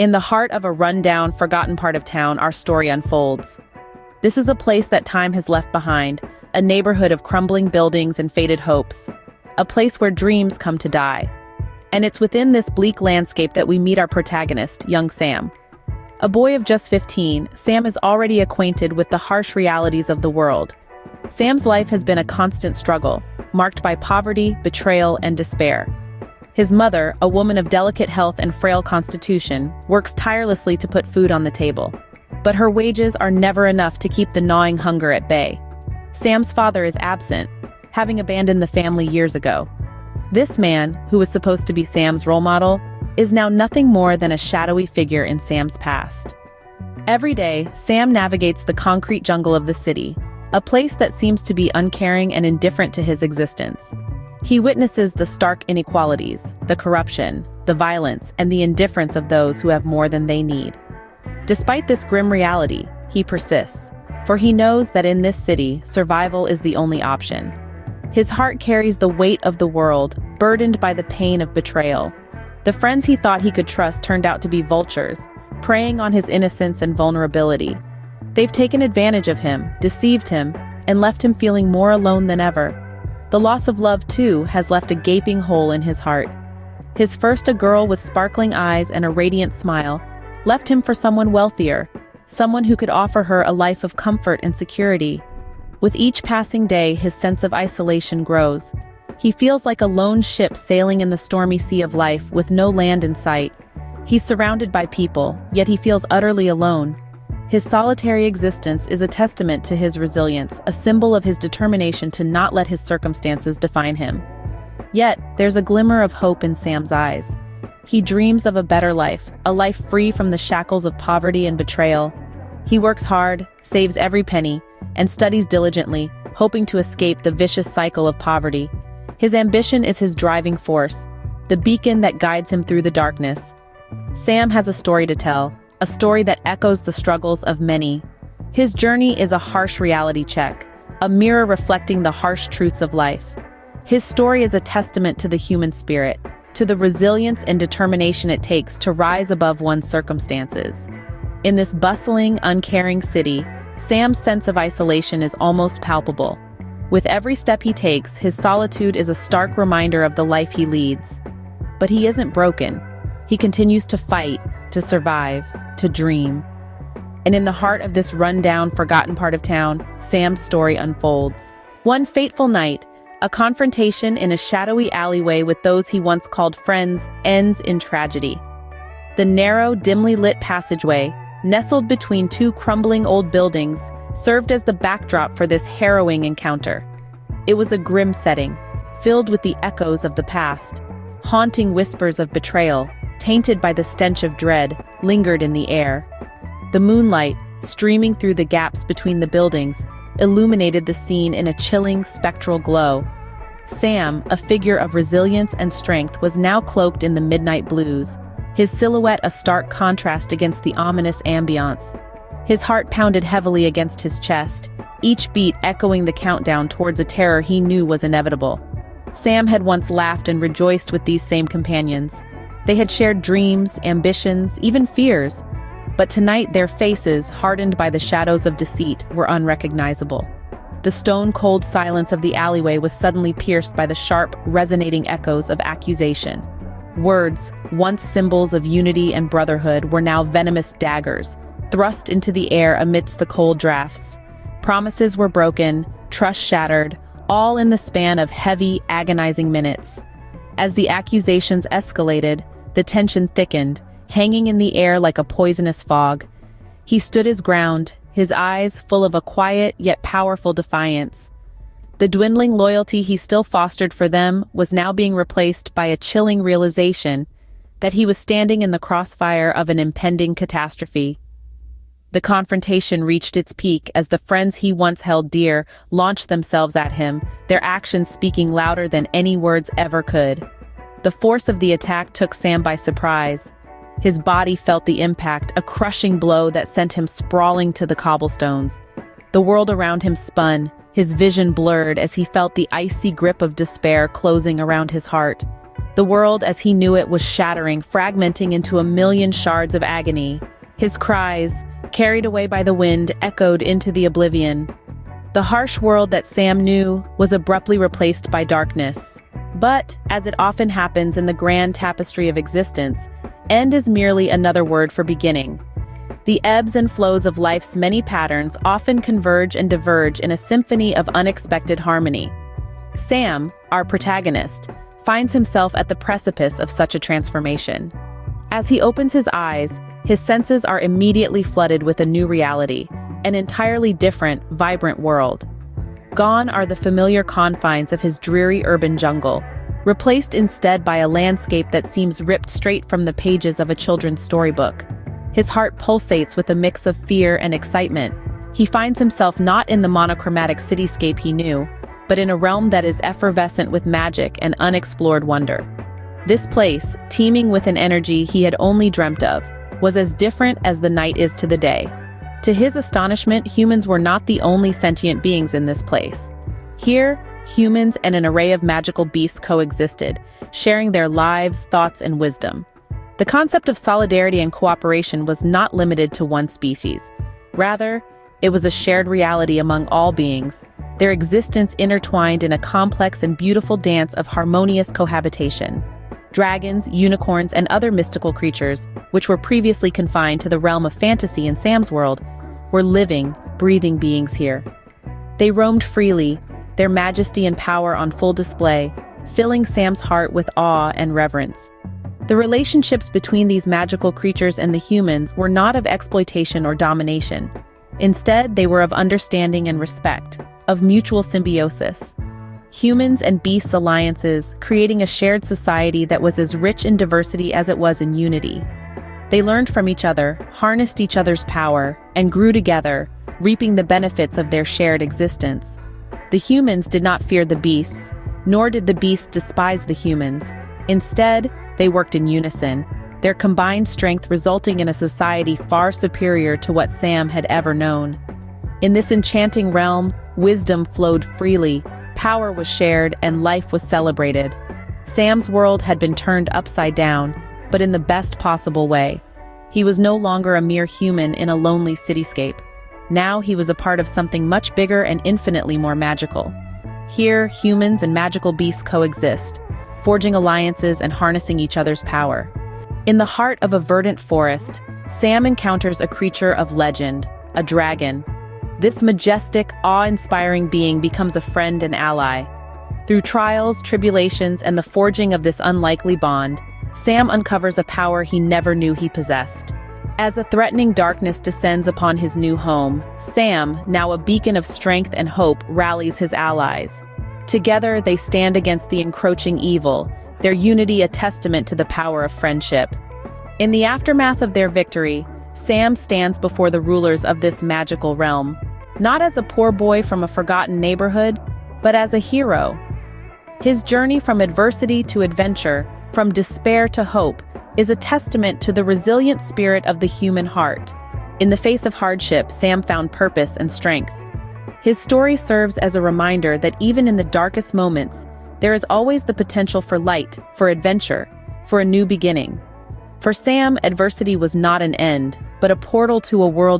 In the heart of a run-down, forgotten part of town, our story unfolds. This is a place that time has left behind, a neighborhood of crumbling buildings and faded hopes, a place where dreams come to die. And it's within this bleak landscape that we meet our protagonist, young Sam. A boy of just 15, Sam is already acquainted with the harsh realities of the world. Sam's life has been a constant struggle, marked by poverty, betrayal, and despair. His mother, a woman of delicate health and frail constitution, works tirelessly to put food on the table. But her wages are never enough to keep the gnawing hunger at bay. Sam's father is absent, having abandoned the family years ago. This man, who was supposed to be Sam's role model, is now nothing more than a shadowy figure in Sam's past. Every day, Sam navigates the concrete jungle of the city, a place that seems to be uncaring and indifferent to his existence. He witnesses the stark inequalities, the corruption, the violence, and the indifference of those who have more than they need. Despite this grim reality, he persists, for he knows that in this city, survival is the only option. His heart carries the weight of the world, burdened by the pain of betrayal. The friends he thought he could trust turned out to be vultures, preying on his innocence and vulnerability. They've taken advantage of him, deceived him, and left him feeling more alone than ever. The loss of love, too, has left a gaping hole in his heart. His first, a girl with sparkling eyes and a radiant smile, left him for someone wealthier, someone who could offer her a life of comfort and security. With each passing day, his sense of isolation grows. He feels like a lone ship sailing in the stormy sea of life with no land in sight. He's surrounded by people, yet he feels utterly alone. His solitary existence is a testament to his resilience, a symbol of his determination to not let his circumstances define him. Yet, there's a glimmer of hope in Sam's eyes. He dreams of a better life, a life free from the shackles of poverty and betrayal. He works hard, saves every penny, and studies diligently, hoping to escape the vicious cycle of poverty. His ambition is his driving force, the beacon that guides him through the darkness. Sam has a story to tell, a story that echoes the struggles of many. His journey is a harsh reality check, a mirror reflecting the harsh truths of life. His story is a testament to the human spirit, to the resilience and determination it takes to rise above one's circumstances. In this bustling, uncaring city, Sam's sense of isolation is almost palpable. With every step he takes, his solitude is a stark reminder of the life he leads. But he isn't broken. He continues to fight, to survive, to dream. And in the heart of this run-down, forgotten part of town, Sam's story unfolds. One fateful night, a confrontation in a shadowy alleyway with those he once called friends ends in tragedy. The narrow, dimly lit passageway, nestled between two crumbling old buildings, served as the backdrop for this harrowing encounter. It was a grim setting, filled with the echoes of the past. Haunting whispers of betrayal, tainted by the stench of dread, lingered in the air. The moonlight, streaming through the gaps between the buildings, illuminated the scene in a chilling, spectral glow. Sam, a figure of resilience and strength, was now cloaked in the midnight blues, his silhouette a stark contrast against the ominous ambiance. His heart pounded heavily against his chest, each beat echoing the countdown towards a terror he knew was inevitable. Sam had once laughed and rejoiced with these same companions. They had shared dreams, ambitions, even fears. But tonight their faces, hardened by the shadows of deceit, were unrecognizable. The stone-cold silence of the alleyway was suddenly pierced by the sharp, resonating echoes of accusation. Words, once symbols of unity and brotherhood, were now venomous daggers, thrust into the air amidst the cold drafts. Promises were broken, trust shattered, all in the span of heavy, agonizing minutes. As the accusations escalated, the tension thickened, hanging in the air like a poisonous fog. He stood his ground, his eyes full of a quiet yet powerful defiance. The dwindling loyalty he still fostered for them was now being replaced by a chilling realization that he was standing in the crossfire of an impending catastrophe. The confrontation reached its peak as the friends he once held dear launched themselves at him, their actions speaking louder than any words ever could. The force of the attack took Sam by surprise. His body felt the impact, a crushing blow that sent him sprawling to the cobblestones. The world around him spun, his vision blurred as he felt the icy grip of despair closing around his heart. The world as he knew it was shattering, fragmenting into a million shards of agony. His cries, carried away by the wind, echoed into the oblivion. The harsh world that Sam knew was abruptly replaced by darkness. But, as it often happens in the grand tapestry of existence, end is merely another word for beginning. The ebbs and flows of life's many patterns often converge and diverge in a symphony of unexpected harmony. Sam, our protagonist, finds himself at the precipice of such a transformation. As he opens his eyes, his senses are immediately flooded with a new reality, an entirely different, vibrant world. Gone are the familiar confines of his dreary urban jungle, replaced instead by a landscape that seems ripped straight from the pages of a children's storybook. His heart pulsates with a mix of fear and excitement. He finds himself not in the monochromatic cityscape he knew, but in a realm that is effervescent with magic and unexplored wonder. This place, teeming with an energy he had only dreamt of, was as different as the night is to the day. To his astonishment, humans were not the only sentient beings in this place. Here, humans and an array of magical beasts coexisted, sharing their lives, thoughts, and wisdom. The concept of solidarity and cooperation was not limited to one species. Rather, it was a shared reality among all beings, their existence intertwined in a complex and beautiful dance of harmonious cohabitation. Dragons, unicorns, and other mystical creatures, which were previously confined to the realm of fantasy in Sam's world, were living, breathing beings here. They roamed freely, their majesty and power on full display, filling Sam's heart with awe and reverence. The relationships between these magical creatures and the humans were not of exploitation or domination. Instead, they were of understanding and respect, of mutual symbiosis. Humans and beasts alliances, creating a shared society that was as rich in diversity as it was in unity. They learned from each other, harnessed each other's power, and grew together, reaping the benefits of their shared existence. The humans did not fear the beasts, nor did the beasts despise the humans. Instead, they worked in unison, their combined strength resulting in a society far superior to what Sam had ever known. In this enchanting realm, wisdom flowed freely, power was shared, and life was celebrated. Sam's world had been turned upside down, but in the best possible way. He was no longer a mere human in a lonely cityscape. Now he was a part of something much bigger and infinitely more magical. Here, humans and magical beasts coexist, forging alliances and harnessing each other's power. In the heart of a verdant forest, Sam encounters a creature of legend, a dragon. This majestic, awe-inspiring being becomes a friend and ally. Through trials, tribulations, and the forging of this unlikely bond, Sam uncovers a power he never knew he possessed. As a threatening darkness descends upon his new home, Sam, now a beacon of strength and hope, rallies his allies. Together, they stand against the encroaching evil, their unity a testament to the power of friendship. In the aftermath of their victory, Sam stands before the rulers of this magical realm, not as a poor boy from a forgotten neighborhood, but as a hero. His journey from adversity to adventure, from despair to hope, is a testament to the resilient spirit of the human heart. In the face of hardship, Sam found purpose and strength. His story serves as a reminder that even in the darkest moments, there is always the potential for light, for adventure, for a new beginning. For Sam, adversity was not an end, but a portal to a world